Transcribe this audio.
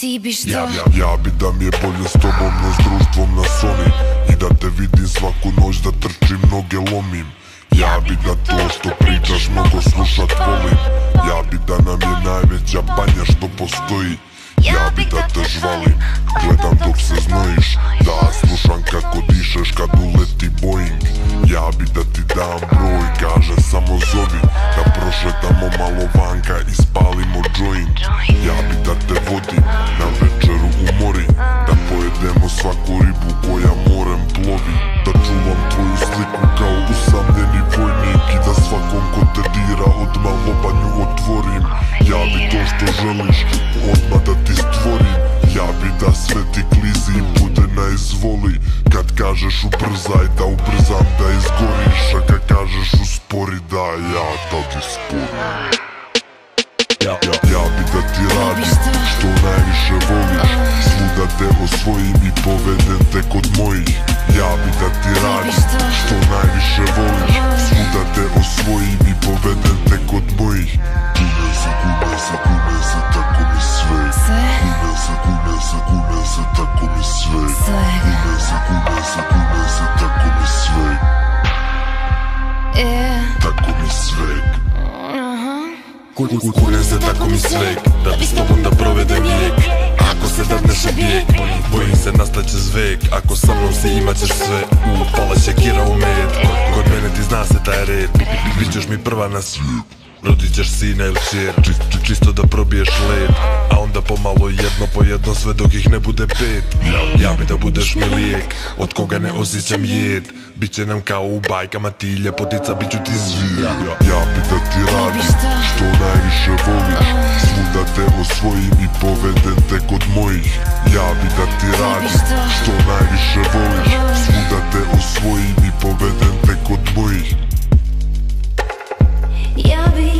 ti bi što? Ja bi da mi je bolje s tobom, no s društvom na Sony. I da te vidim svaku noć, da trčim, noge lomim. Ja bi da to što pričaš mnogo slušat volim. Ja bi da nam je najveća banja što postoji. Ja bi da te žvalim, gledam dok se znojiš. Da slušam kako dišeš kad uleti Boeing. Ja bi da ti dam broj, kaže samo zovi. Da prošetamo malo vanka i spalimo joint. Ja bi da te vodim na večeru u mori. Da pojedemo svaku ribu koja morem plovi. Da čuvam tvoju sliku kao usamljeni vojnik. I da svakom ko te dira odmah lobanju otvorim. Ja bi to što želiš odmah da ti stvorim. Ja bi da sve ti klizi i bude na izvoli. Kad kažeš ubrzaj, da ubrzam da izgoriš. A kad kažeš uspori, da ja tad isporim. Ja bi da ti radim što najviše voliš. Svuda te osvojim i povedem te kod mojih. Ja bi da ti radim što najviše voliš. Svuda te osvojim i povedem te kod mojih. Kune se, tako mi sve. Kune se, tako mi sve. Kune se, tako mi sve. Tako mi sve. Kunem se, tako mi sveg, da bi s tobom da provedem vijek. Ako se dadneš u bijeg, bojim se nastaće zvek. Ako sa mnom si imat ćeš sve, pala će kira u med. Kod mene ti zna se taj red, bićeš mi prva na svijet. Rodit ćeš sina ili čer, čisto da probiješ led. A onda pomalo jedno po jedno sve dok ih ne bude pet. Ja bi da budeš mi lijek, od koga ne osjećam jed. Biće nam kao u bajkama ti ljepotica, biću ti zvijer. Ja bi da ti radim što najviše voliš. Svuda te osvojim i povedem te kod mojih. Ja bi da ti radim što najviše voliš. Svuda te osvojim i povedem te kod mojih. Ja bi